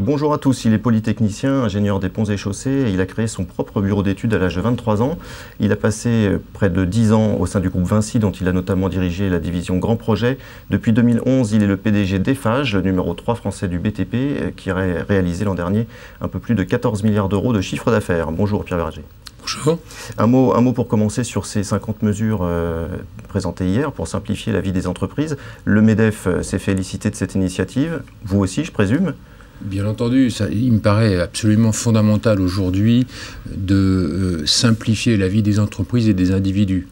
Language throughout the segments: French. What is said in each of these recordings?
Bonjour à tous, il est polytechnicien, ingénieur des ponts et chaussées et il a créé son propre bureau d'études à l'âge de 23 ans. Il a passé près de 10 ans au sein du groupe Vinci dont il a notamment dirigé la division Grand Projet. Depuis 2011, il est le PDG d'Eiffage, le numéro 3 français du BTP, qui a réalisé l'an dernier un peu plus de 14 milliards d'euros de chiffre d'affaires. Bonjour Pierre Verger. Bonjour. Un mot pour commencer sur ces 50 mesures présentées hier pour simplifier la vie des entreprises. Le MEDEF s'est félicité de cette initiative, vous aussi je présume? Bien entendu, il me paraît absolument fondamental aujourd'hui de simplifier la vie des entreprises et des individus.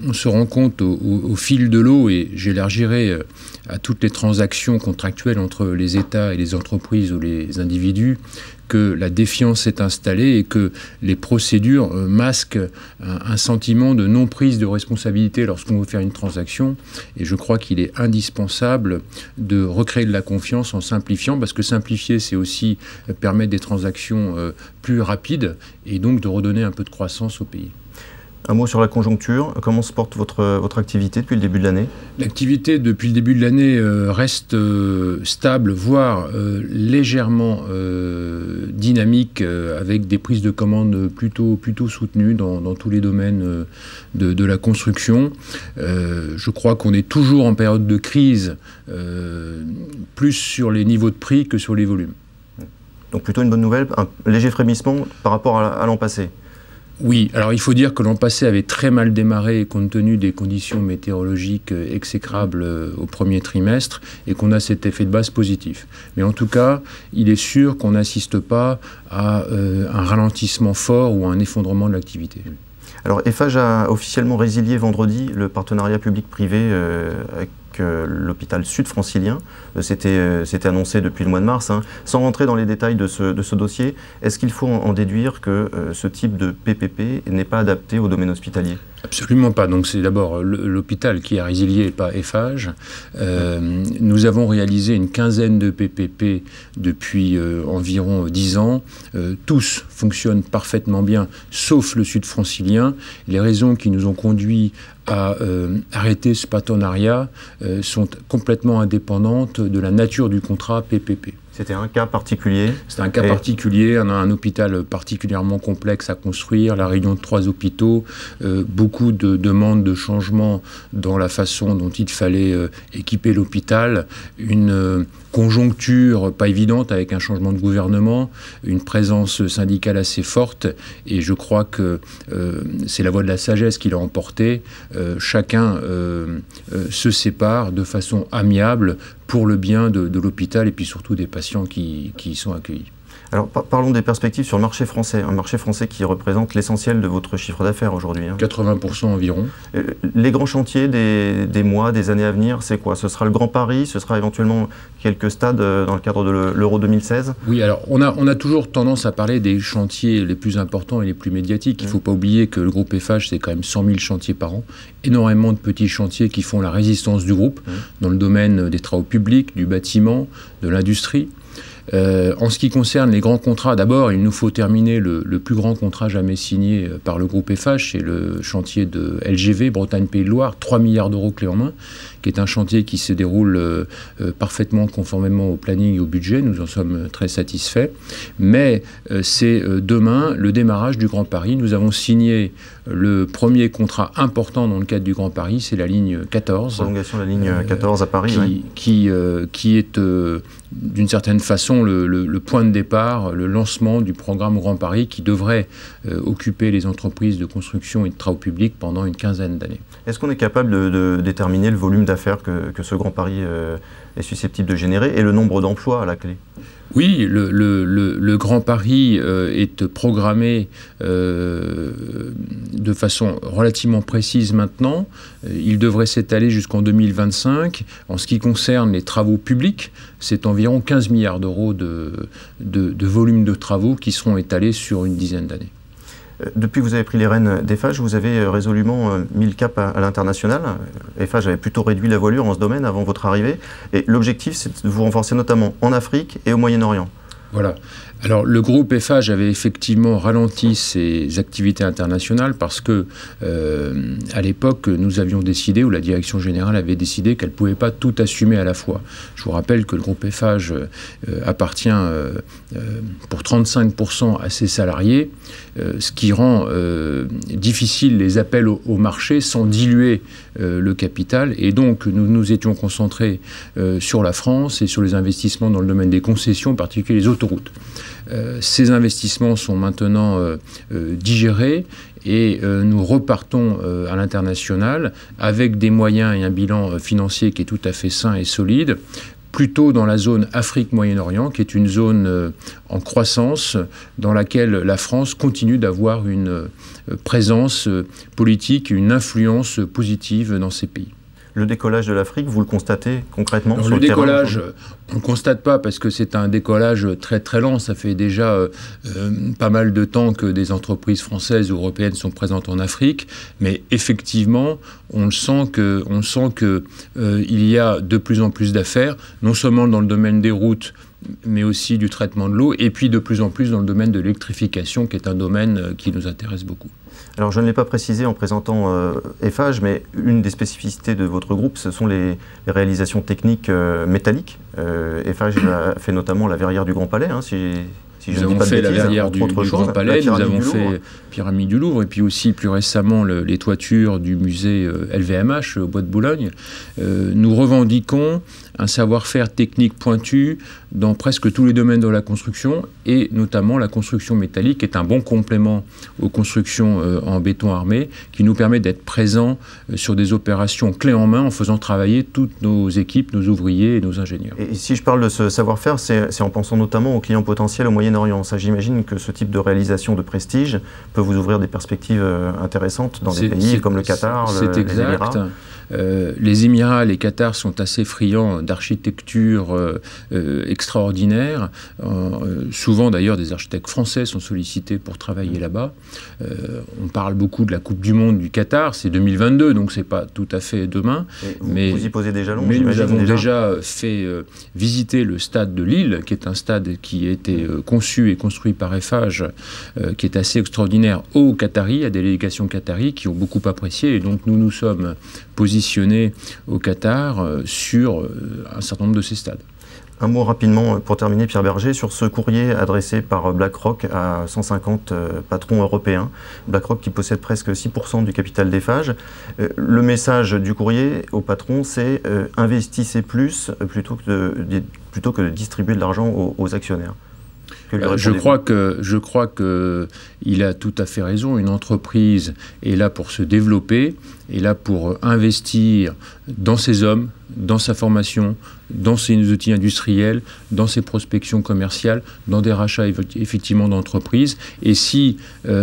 On se rend compte au fil de l'eau, et j'élargirai à toutes les transactions contractuelles entre les États et les entreprises ou les individus, que la défiance s'est installée et que les procédures masquent un sentiment de non-prise de responsabilité lorsqu'on veut faire une transaction. Et je crois qu'il est indispensable de recréer de la confiance en simplifiant, parce que simplifier, c'est aussi permettre des transactions plus rapides et donc de redonner un peu de croissance au pays. Un mot sur la conjoncture. Comment se porte votre activité depuis le début de l'année? L'activité depuis le début de l'année reste stable, voire légèrement dynamique, avec des prises de commandes plutôt soutenues dans tous les domaines de la construction. Je crois qu'on est toujours en période de crise, plus sur les niveaux de prix que sur les volumes. Donc plutôt une bonne nouvelle, un léger frémissement par rapport à l'an passé. Oui, alors il faut dire que l'an passé avait très mal démarré compte tenu des conditions météorologiques exécrables au premier trimestre et qu'on a cet effet de base positif. Mais en tout cas, il est sûr qu'on n'assiste pas à un ralentissement fort ou à un effondrement de l'activité. Alors Eiffage a officiellement résilié vendredi le partenariat public-privé avec l'hôpital sud-francilien. C'était annoncé depuis le mois de mars. Sans rentrer dans les détails de ce dossier, est-ce qu'il faut en déduire que ce type de PPP n'est pas adapté au domaine hospitalier? Absolument pas. Donc c'est d'abord l'hôpital qui a résilié et pas Eiffage. Nous avons réalisé une quinzaine de PPP depuis environ 10 ans. Tous fonctionnent parfaitement bien, sauf le sud francilien. Les raisons qui nous ont conduits à arrêter ce partenariat sont complètement indépendantes de la nature du contrat PPP. C'était un cas particulier? C'est un cas particulier. On a un hôpital particulièrement complexe à construire, la réunion de 3 hôpitaux, beaucoup de demandes de changement dans la façon dont il fallait équiper l'hôpital, une conjoncture pas évidente avec un changement de gouvernement, une présence syndicale assez forte, et je crois que c'est la voie de la sagesse qui l'a emporté. Chacun se sépare de façon amiable pour le bien de l'hôpital et puis surtout des patients qui y sont accueillis. Alors parlons des perspectives sur le marché français, un marché français qui représente l'essentiel de votre chiffre d'affaires aujourd'hui. 80% environ. Les grands chantiers des mois, des années à venir, c'est quoi? Ce sera le Grand Paris, ce sera éventuellement quelques stades dans le cadre de l'Euro 2016? Oui, alors on a toujours tendance à parler des chantiers les plus importants et les plus médiatiques. Il ne faut pas oublier que le groupe Eiffage, c'est quand même 100 000 chantiers par an, énormément de petits chantiers qui font la résistance du groupe dans le domaine des travaux publics, du bâtiment, de l'industrie. En ce qui concerne les grands contrats, d'abord, il nous faut terminer le plus grand contrat jamais signé par le groupe Eiffage, c'est le chantier de LGV, Bretagne-Pays de Loire, 3 milliards d'euros clé en main, qui est un chantier qui se déroule parfaitement conformément au planning et au budget. Nous en sommes très satisfaits. Mais c'est demain le démarrage du Grand Paris. Nous avons signé le premier contrat important dans le cadre du Grand Paris, c'est la ligne 14. Prolongation de la ligne 14 à Paris. Qui est d'une certaine façon le point de départ, le lancement du programme Grand Paris qui devrait occuper les entreprises de construction et de travaux publics pendant une quinzaine d'années. Est-ce qu'on est capable de déterminer le volume d'affaires que ce Grand Paris est susceptible de générer et le nombre d'emplois à la clé? Oui, le Grand Paris est programmé de façon relativement précise maintenant. Il devrait s'étaler jusqu'en 2025. En ce qui concerne les travaux publics, c'est environ 15 milliards d'euros de volume de travaux qui seront étalés sur une dizaine d'années. Depuis que vous avez pris les rênes d'Eiffage, vous avez résolument mis le cap à l'international. Eiffage avait plutôt réduit la voilure en ce domaine avant votre arrivée. Et l'objectif, c'est de vous renforcer notamment en Afrique et au Moyen-Orient. Voilà. Alors, le groupe Eiffage avait effectivement ralenti ses activités internationales parce que, à l'époque, nous avions décidé, ou la direction générale avait décidé qu'elle ne pouvait pas tout assumer à la fois. Je vous rappelle que le groupe Eiffage appartient pour 35% à ses salariés, ce qui rend difficile les appels au marché sans diluer le capital. Et donc, nous nous étions concentrés sur la France et sur les investissements dans le domaine des concessions, en particulier les autoroutes. Ces investissements sont maintenant digérés et nous repartons à l'international avec des moyens et un bilan financier qui est tout à fait sain et solide, plutôt dans la zone Afrique-Moyen-Orient, qui est une zone en croissance, dans laquelle la France continue d'avoir une présence politique, une influence positive dans ces pays. Le décollage de l'Afrique, vous le constatez concrètement sur le décollage, terrain? on ne le constate pas parce que c'est un décollage très très lent. Ça fait déjà pas mal de temps que des entreprises françaises ou européennes sont présentes en Afrique. Mais effectivement, on sent que il y a de plus en plus d'affaires, non seulement dans le domaine des routes, mais aussi du traitement de l'eau, et puis de plus en plus dans le domaine de l'électrification, qui est un domaine qui nous intéresse beaucoup. Alors je ne l'ai pas précisé en présentant Eiffage, mais une des spécificités de votre groupe, ce sont les réalisations techniques métalliques. Eiffage a fait notamment la verrière du Grand Palais, hein, si je nous avons fait la verrière du Grand Palais, nous avons fait Pyramide du Louvre, et puis aussi plus récemment les toitures du musée LVMH au Bois de Boulogne. Nous revendiquons un savoir-faire technique pointu dans presque tous les domaines de la construction, et notamment la construction métallique est un bon complément aux constructions en béton armé, qui nous permet d'être présents sur des opérations clés en main en faisant travailler toutes nos équipes, nos ouvriers et nos ingénieurs. Et si je parle de ce savoir-faire, c'est en pensant notamment aux clients potentiels au Moyen-Orient. Ça, j'imagine que ce type de réalisation de prestige peut vous ouvrir des perspectives intéressantes dans des pays comme le Qatar, les Émirats. Les Émirats, les Qatar sont assez friands d'architecture extraordinaire. Souvent, d'ailleurs, des architectes français sont sollicités pour travailler là-bas. On parle beaucoup de la Coupe du Monde du Qatar, c'est 2022, donc c'est pas tout à fait demain. Vous y posez des jalons, mais nous avons déjà fait visiter le stade de Lille, qui est un stade qui a été conçu et construit par Eiffage, qui est assez extraordinaire, aux Qataris, à des délégations qataries qui ont beaucoup apprécié. Et donc nous nous sommes positionnés au Qatar sur un certain nombre de ces stades. Un mot rapidement pour terminer, Pierre Berger, sur ce courrier adressé par BlackRock à 150 patrons européens. BlackRock qui possède presque 6% du capital d'Eiffage. Le message du courrier aux patrons, c'est investissez plus plutôt que de distribuer de l'argent aux actionnaires. Je crois que il a tout à fait raison. Une entreprise est là pour se développer, est là pour investir dans ses hommes, dans sa formation, dans ses outils industriels, dans ses prospections commerciales, dans des rachats effectivement d'entreprises. Et si,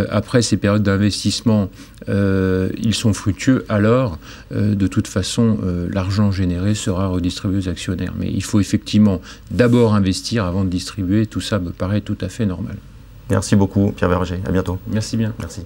après ces périodes d'investissement, ils sont fructueux, alors, de toute façon, l'argent généré sera redistribué aux actionnaires. Mais il faut effectivement d'abord investir avant de distribuer. Tout ça me paraît tout à fait normal. Merci beaucoup, Pierre Berger. À bientôt. Merci bien. Merci.